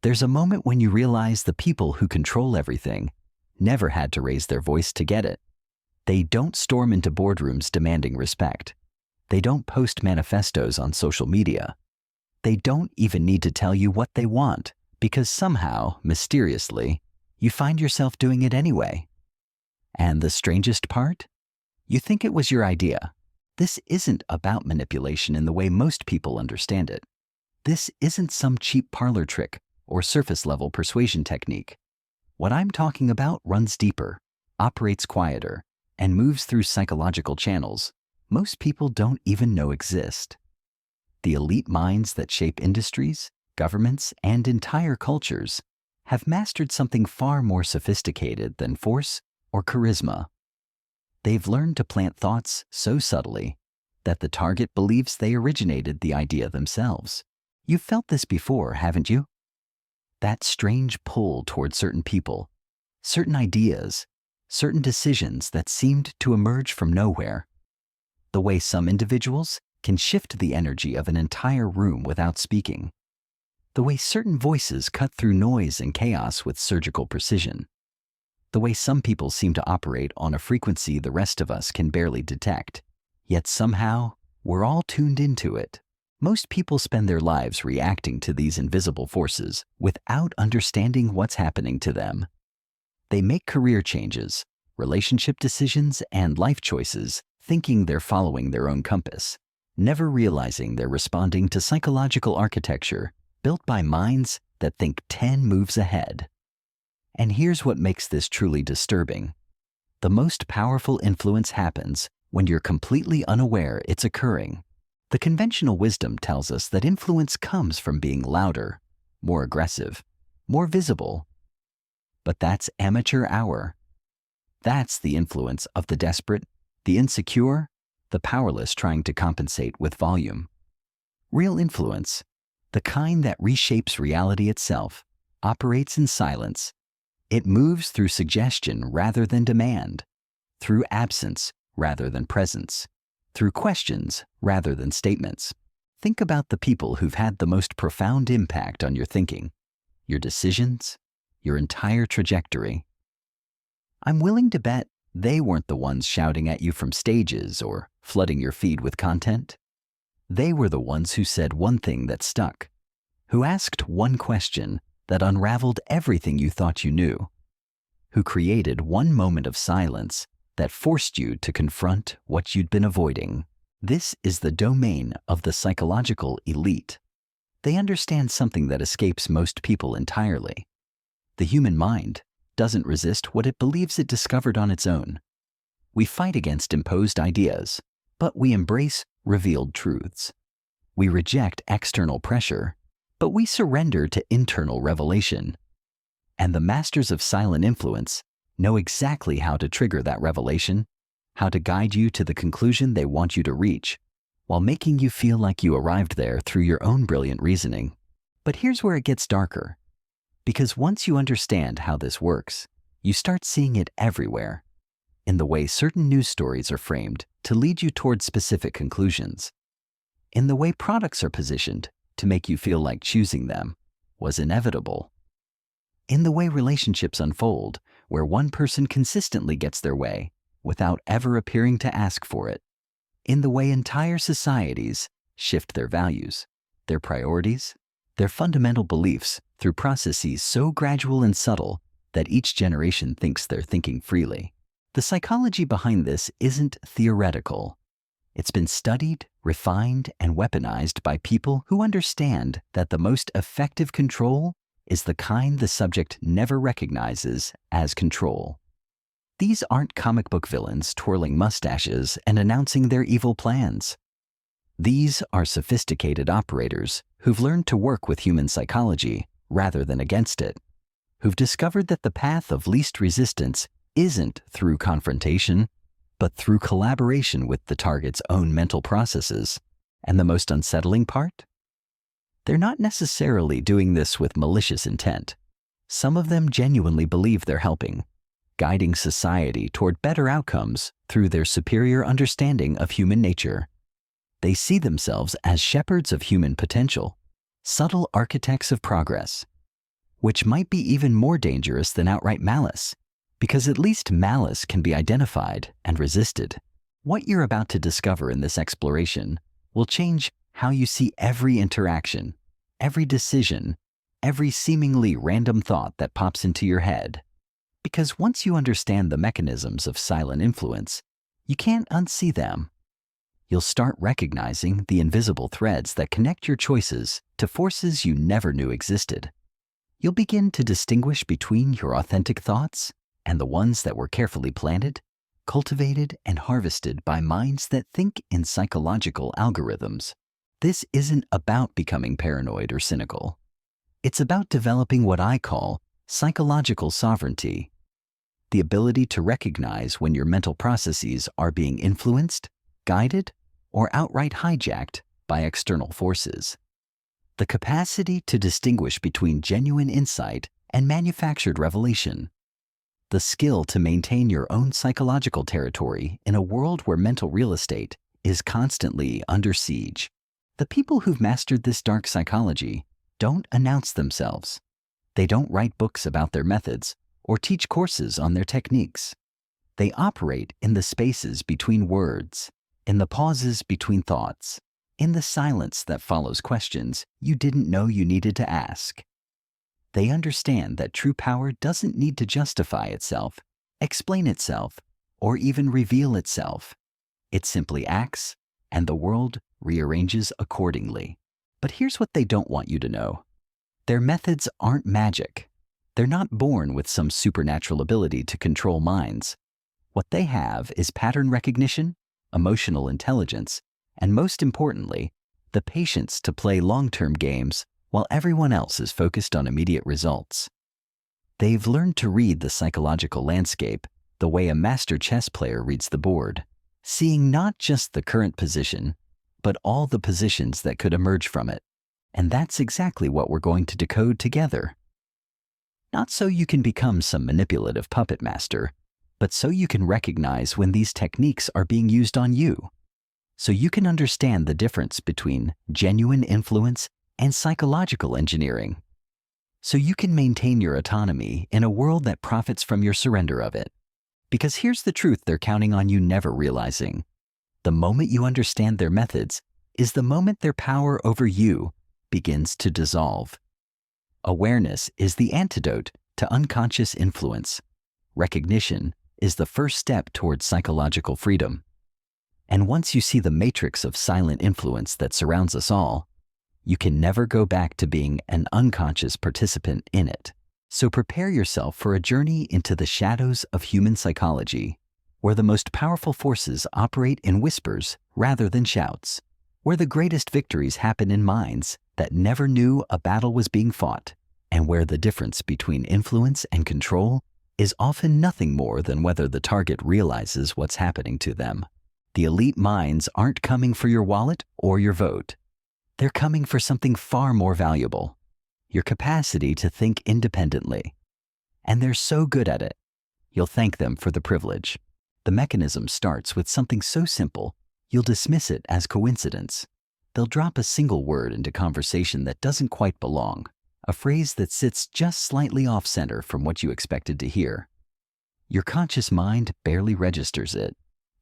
There's a moment when you realize the people who control everything never had to raise their voice to get it. They don't storm into boardrooms demanding respect. They don't post manifestos on social media. They don't even need to tell you what they want, because somehow, mysteriously, you find yourself doing it anyway. And the strangest part? You think it was your idea. This isn't about manipulation in the way most people understand it. This isn't some cheap parlor trick or surface-level persuasion technique. What I'm talking about runs deeper, operates quieter, and moves through psychological channels most people don't even know exist. The elite minds that shape industries, governments, and entire cultures have mastered something far more sophisticated than force or charisma. They've learned to plant thoughts so subtly that the target believes they originated the idea themselves. You've felt this before, haven't you? That strange pull toward certain people, certain ideas, certain decisions that seemed to emerge from nowhere. The way some individuals can shift the energy of an entire room without speaking. The way certain voices cut through noise and chaos with surgical precision. The way some people seem to operate on a frequency the rest of us can barely detect, yet somehow we're all tuned into it. Most people spend their lives reacting to these invisible forces without understanding what's happening to them. They make career changes, relationship decisions, and life choices thinking they're following their own compass, never realizing they're responding to psychological architecture built by minds that think 10 moves ahead. And here's what makes this truly disturbing. The most powerful influence happens when you're completely unaware it's occurring. The conventional wisdom tells us that influence comes from being louder, more aggressive, more visible. But that's amateur hour. That's the influence of the desperate, the insecure, the powerless trying to compensate with volume. Real influence, the kind that reshapes reality itself, operates in silence. It moves through suggestion rather than demand, through absence rather than presence, through questions rather than statements. Think about the people who've had the most profound impact on your thinking, your decisions, your entire trajectory. I'm willing to bet they weren't the ones shouting at you from stages or flooding your feed with content. They were the ones who said one thing that stuck, who asked one question that unraveled everything you thought you knew, who created one moment of silence that forced you to confront what you'd been avoiding. This is the domain of the psychological elite. They understand something that escapes most people entirely. The human mind doesn't resist what it believes it discovered on its own. We fight against imposed ideas, but we embrace revealed truths. We reject external pressure, but we surrender to internal revelation. And the masters of silent influence know exactly how to trigger that revelation, how to guide you to the conclusion they want you to reach, while making you feel like you arrived there through your own brilliant reasoning. But here's where it gets darker. Because once you understand how this works, you start seeing it everywhere, in the way certain news stories are framed to lead you toward specific conclusions, in the way products are positioned to make you feel like choosing them was inevitable, in the way relationships unfold where one person consistently gets their way without ever appearing to ask for it, in the way entire societies shift their values, their priorities, their fundamental beliefs through processes so gradual and subtle that each generation thinks they're thinking freely. The psychology behind this isn't theoretical. It's been studied, refined, and weaponized by people who understand that the most effective control is the kind the subject never recognizes as control. These aren't comic book villains twirling mustaches and announcing their evil plans. These are sophisticated operators who've learned to work with human psychology rather than against it, who've discovered that the path of least resistance isn't through confrontation, but through collaboration with the target's own mental processes. And the most unsettling part? They're not necessarily doing this with malicious intent. Some of them genuinely believe they're helping, guiding society toward better outcomes through their superior understanding of human nature. They see themselves as shepherds of human potential, subtle architects of progress. which might be even more dangerous than outright malice, because at least malice can be identified and resisted. What you're about to discover in this exploration will change how you see every interaction, every decision, every seemingly random thought that pops into your head. Because once you understand the mechanisms of silent influence, you can't unsee them. You'll start recognizing the invisible threads that connect your choices to forces you never knew existed. You'll begin to distinguish between your authentic thoughts and the ones that were carefully planted, cultivated, and harvested by minds that think in psychological algorithms. This isn't about becoming paranoid or cynical. It's about developing what I call psychological sovereignty, the ability to recognize when your mental processes are being influenced, guided, or outright hijacked by external forces. The capacity to distinguish between genuine insight and manufactured revelation. The skill to maintain your own psychological territory in a world where mental real estate is constantly under siege. The people who've mastered this dark psychology don't announce themselves. They don't write books about their methods or teach courses on their techniques. They operate in the spaces between words, in the pauses between thoughts, in the silence that follows questions you didn't know you needed to ask. They understand that true power doesn't need to justify itself, explain itself, or even reveal itself. It simply acts, and the world rearranges accordingly. But here's what they don't want you to know. Their methods aren't magic. They're not born with some supernatural ability to control minds. What they have is pattern recognition, emotional intelligence, and most importantly, the patience to play long-term games while everyone else is focused on immediate results. They've learned to read the psychological landscape the way a master chess player reads the board, seeing not just the current position, but all the positions that could emerge from it. And that's exactly what we're going to decode together. Not so you can become some manipulative puppet master, but so you can recognize when these techniques are being used on you. So you can understand the difference between genuine influence and psychological engineering. So you can maintain your autonomy in a world that profits from your surrender of it. Because here's the truth they're counting on you never realizing. The moment you understand their methods is the moment their power over you begins to dissolve. Awareness is the antidote to unconscious influence. Recognition is the first step towards psychological freedom. And once you see the matrix of silent influence that surrounds us all, you can never go back to being an unconscious participant in it. So prepare yourself for a journey into the shadows of human psychology, where the most powerful forces operate in whispers rather than shouts, where the greatest victories happen in minds that never knew a battle was being fought, and where the difference between influence and control is often nothing more than whether the target realizes what's happening to them. The elite minds aren't coming for your wallet or your vote. They're coming for something far more valuable, your capacity to think independently. And they're so good at it, you'll thank them for the privilege. The mechanism starts with something so simple, you'll dismiss it as coincidence. They'll drop a single word into conversation that doesn't quite belong, a phrase that sits just slightly off-center from what you expected to hear. Your conscious mind barely registers it,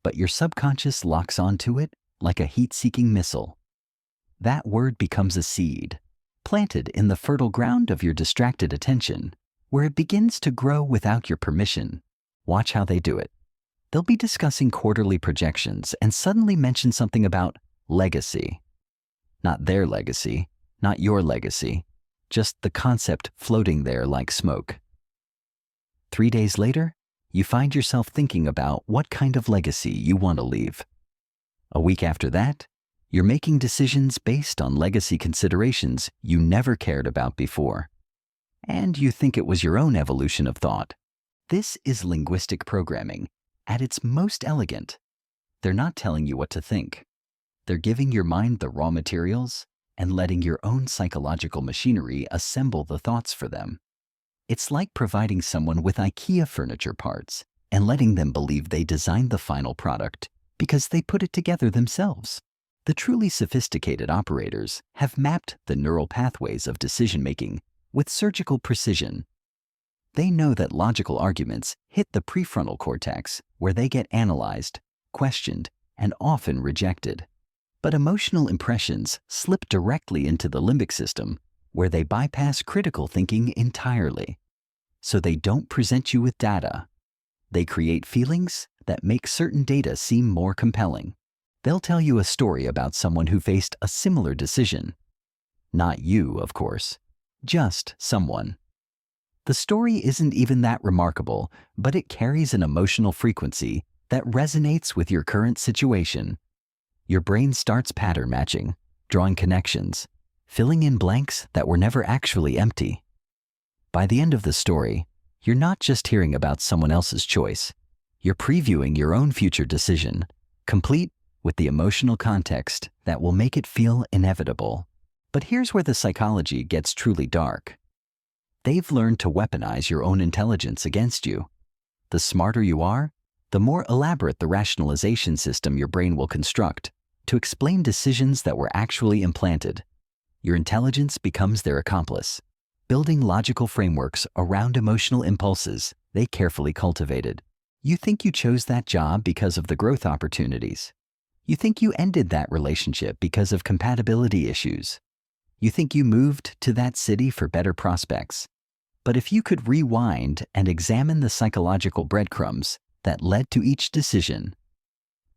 but your subconscious locks onto it like a heat-seeking missile. That word becomes a seed, planted in the fertile ground of your distracted attention, where it begins to grow without your permission. Watch how they do it. They'll be discussing quarterly projections and suddenly mention something about legacy. Not their legacy, not your legacy, just the concept floating there like smoke. 3 days later, you find yourself thinking about what kind of legacy you want to leave. A week after that, you're making decisions based on legacy considerations you never cared about before. And you think it was your own evolution of thought. This is linguistic programming at its most elegant. They're not telling you what to think. They're giving your mind the raw materials and letting your own psychological machinery assemble the thoughts for them. It's like providing someone with IKEA furniture parts and letting them believe they designed the final product because they put it together themselves. The truly sophisticated operators have mapped the neural pathways of decision-making with surgical precision. They know that logical arguments hit the prefrontal cortex, where they get analyzed, questioned, and often rejected. But emotional impressions slip directly into the limbic system, where they bypass critical thinking entirely. So they don't present you with data. They create feelings that make certain data seem more compelling. They'll tell you a story about someone who faced a similar decision. Not you, of course, just someone. The story isn't even that remarkable, but it carries an emotional frequency that resonates with your current situation. Your brain starts pattern matching, drawing connections, filling in blanks that were never actually empty. By the end of the story, you're not just hearing about someone else's choice. You're previewing your own future decision, complete with the emotional context that will make it feel inevitable. But here's where the psychology gets truly dark. They've learned to weaponize your own intelligence against you. The smarter you are, the more elaborate the rationalization system your brain will construct to explain decisions that were actually implanted. Your intelligence becomes their accomplice, building logical frameworks around emotional impulses they carefully cultivated. You think you chose that job because of the growth opportunities. You think you ended that relationship because of compatibility issues. You think you moved to that city for better prospects. But if you could rewind and examine the psychological breadcrumbs that led to each decision,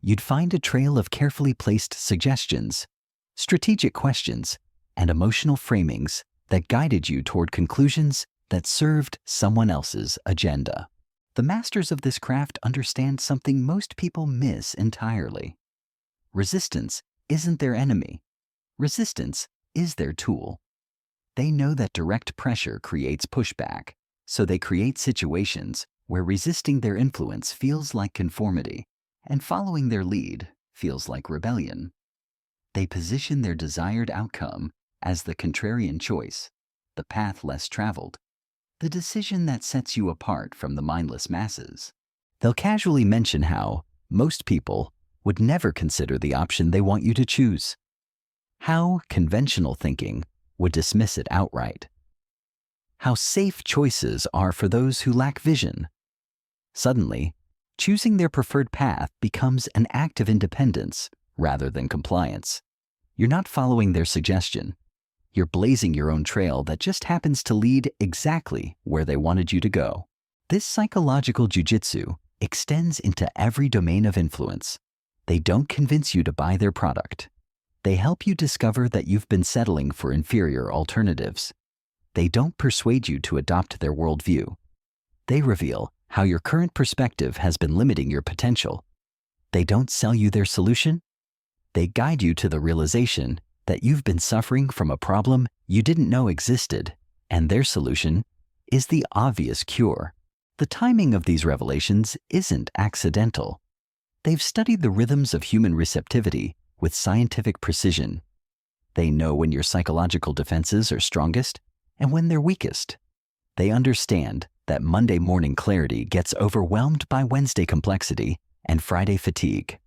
you'd find a trail of carefully placed suggestions, strategic questions, and emotional framings that guided you toward conclusions that served someone else's agenda. The masters of this craft understand something most people miss entirely. Resistance isn't their enemy. Resistance is their tool. They know that direct pressure creates pushback, so they create situations where resisting their influence feels like conformity, and following their lead feels like rebellion. They position their desired outcome as the contrarian choice, the path less traveled, the decision that sets you apart from the mindless masses. They'll casually mention how most people would never consider the option they want you to choose, how conventional thinking would dismiss it outright, how safe choices are for those who lack vision. Suddenly, choosing their preferred path becomes an act of independence rather than compliance. You're not following their suggestion. You're blazing your own trail that just happens to lead exactly where they wanted you to go. This psychological jujitsu extends into every domain of influence. They don't convince you to buy their product. They help you discover that you've been settling for inferior alternatives. They don't persuade you to adopt their worldview. They reveal how your current perspective has been limiting your potential. They don't sell you their solution. They guide you to the realization that you've been suffering from a problem you didn't know existed, and their solution is the obvious cure. The timing of these revelations isn't accidental. They've studied the rhythms of human receptivity with scientific precision. They know when your psychological defenses are strongest and when they're weakest. They understand that Monday morning clarity gets overwhelmed by Wednesday complexity and Friday fatigue.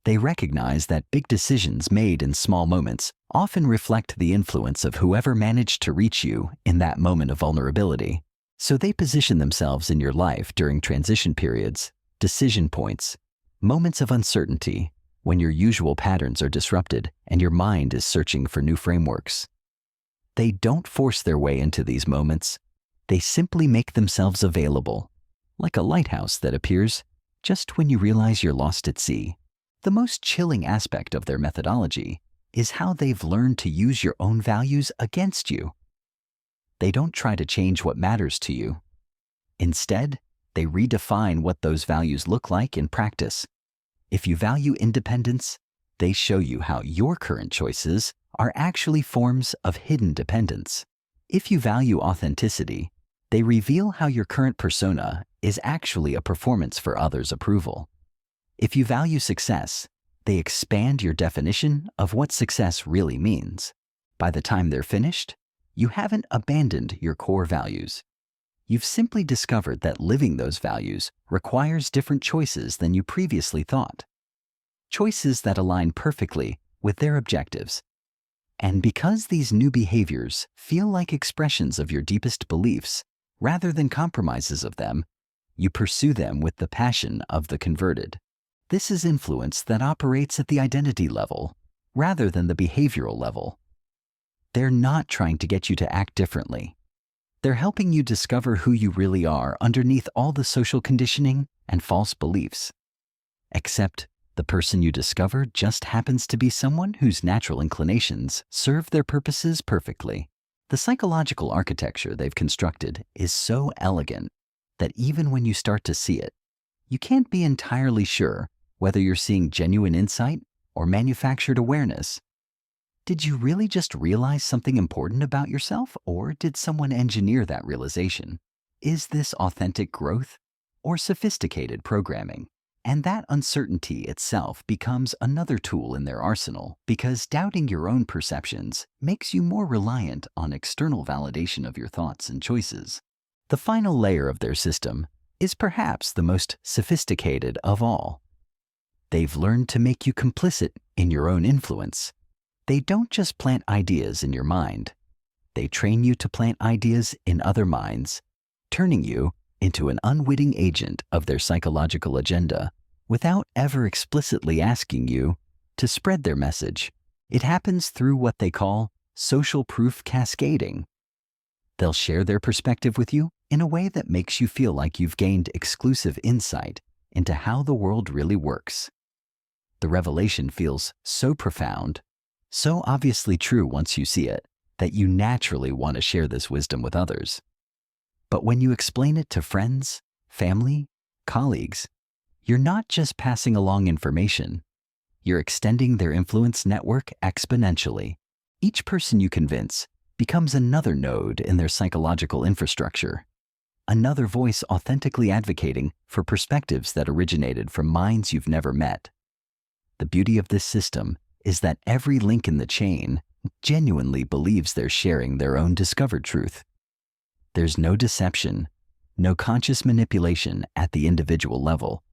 They recognize that big decisions made in small moments often reflect the influence of whoever managed to reach you in that moment of vulnerability. So they position themselves in your life during transition periods, decision points, moments of uncertainty, when your usual patterns are disrupted and your mind is searching for new frameworks. They don't force their way into these moments. They simply make themselves available, like a lighthouse that appears just when you realize you're lost at sea. The most chilling aspect of their methodology is how they've learned to use your own values against you. They don't try to change what matters to you. Instead, they redefine what those values look like in practice. If you value independence, they show you how your current choices are actually forms of hidden dependence. If you value authenticity, they reveal how your current persona is actually a performance for others' approval. If you value success, they expand your definition of what success really means. By the time they're finished, you haven't abandoned your core values. You've simply discovered that living those values requires different choices than you previously thought. Choices that align perfectly with their objectives. And because these new behaviors feel like expressions of your deepest beliefs, rather than compromises of them, you pursue them with the passion of the converted. This is influence that operates at the identity level, rather than the behavioral level. They're not trying to get you to act differently. They're helping you discover who you really are underneath all the social conditioning and false beliefs. Except the person you discover just happens to be someone whose natural inclinations serve their purposes perfectly. The psychological architecture they've constructed is so elegant that even when you start to see it, you can't be entirely sure whether you're seeing genuine insight or manufactured awareness. Did you really just realize something important about yourself, or did someone engineer that realization? Is this authentic growth or sophisticated programming? And that uncertainty itself becomes another tool in their arsenal, because doubting your own perceptions makes you more reliant on external validation of your thoughts and choices. The final layer of their system is perhaps the most sophisticated of all. They've learned to make you complicit in your own influence. They don't just plant ideas in your mind. They train you to plant ideas in other minds, turning you into an unwitting agent of their psychological agenda without ever explicitly asking you to spread their message. It happens through what they call social proof cascading. They'll share their perspective with you in a way that makes you feel like you've gained exclusive insight into how the world really works. The revelation feels so profound, so obviously true once you see it, that you naturally want to share this wisdom with others. But when you explain it to friends, family, colleagues, you're not just passing along information. You're extending their influence network exponentially. Each person you convince becomes another node in their psychological infrastructure, another voice authentically advocating for perspectives that originated from minds you've never met. The beauty of this system is that every link in the chain genuinely believes they're sharing their own discovered truth. There's no deception, no conscious manipulation at the individual level,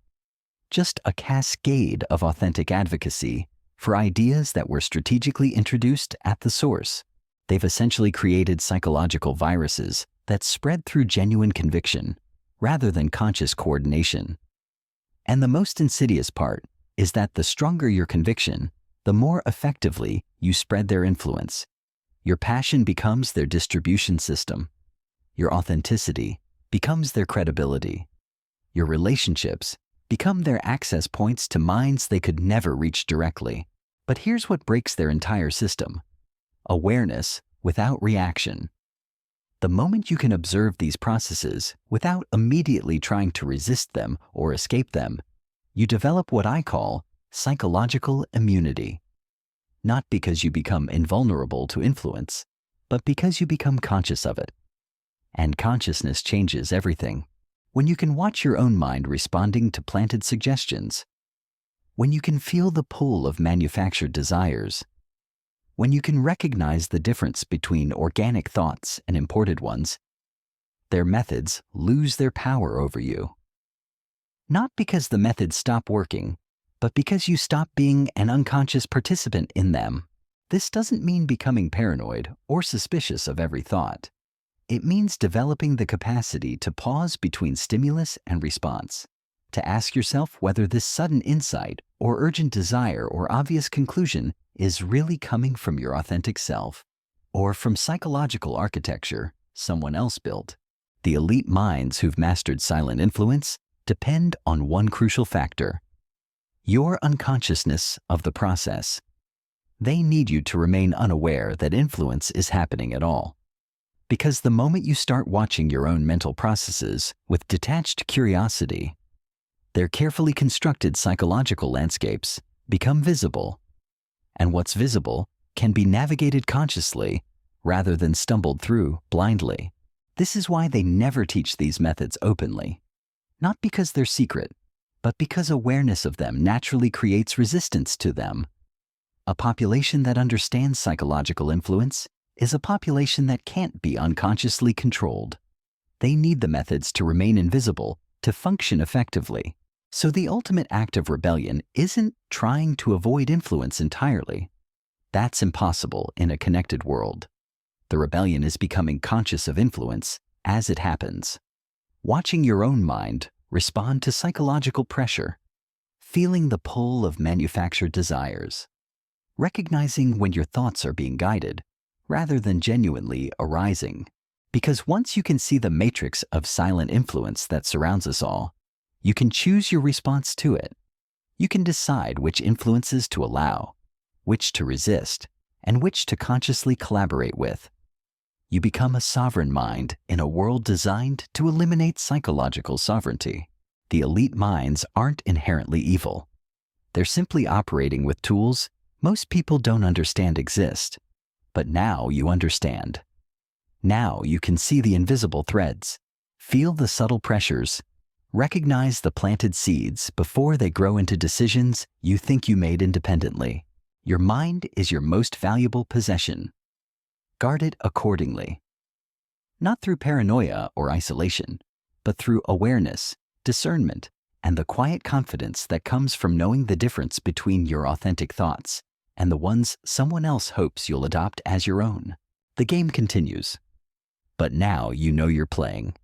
just a cascade of authentic advocacy for ideas that were strategically introduced at the source. They've essentially created psychological viruses that spread through genuine conviction rather than conscious coordination. And the most insidious part is that the stronger your conviction, the more effectively you spread their influence. Your passion becomes their distribution system. Your authenticity becomes their credibility. Your relationships become their access points to minds they could never reach directly. But here's what breaks their entire system: awareness without reaction. The moment you can observe these processes without immediately trying to resist them or escape them, you develop what I call psychological immunity. Not because you become invulnerable to influence, but because you become conscious of it. And consciousness changes everything. When you can watch your own mind responding to planted suggestions, when you can feel the pull of manufactured desires, when you can recognize the difference between organic thoughts and imported ones, their methods lose their power over you. Not because the methods stop working, but because you stop being an unconscious participant in them. This doesn't mean becoming paranoid or suspicious of every thought. It means developing the capacity to pause between stimulus and response, to ask yourself whether this sudden insight or urgent desire or obvious conclusion is really coming from your authentic self, or from psychological architecture someone else built. The elite minds who've mastered silent influence depend on one crucial factor: your unconsciousness of the process. They need you to remain unaware that influence is happening at all. Because the moment you start watching your own mental processes with detached curiosity, their carefully constructed psychological landscapes become visible. And what's visible can be navigated consciously rather than stumbled through blindly. This is why they never teach these methods openly. Not because they're secret, but because awareness of them naturally creates resistance to them. A population that understands psychological influence is a population that can't be unconsciously controlled. They need the methods to remain invisible to function effectively. So the ultimate act of rebellion isn't trying to avoid influence entirely. That's impossible in a connected world. The rebellion is becoming conscious of influence as it happens. Watching your own mind respond to psychological pressure, feeling the pull of manufactured desires, recognizing when your thoughts are being guided rather than genuinely arising. Because once you can see the matrix of silent influence that surrounds us all, you can choose your response to it. You can decide which influences to allow, which to resist, and which to consciously collaborate with. You become a sovereign mind in a world designed to eliminate psychological sovereignty. The elite minds aren't inherently evil. They're simply operating with tools most people don't understand exist. But now you understand. Now you can see the invisible threads, feel the subtle pressures, recognize the planted seeds before they grow into decisions you think you made independently. Your mind is your most valuable possession. Guard it accordingly. Not through paranoia or isolation, but through awareness, discernment, and the quiet confidence that comes from knowing the difference between your authentic thoughts and the ones someone else hopes you'll adopt as your own. The game continues. But now you know you're playing.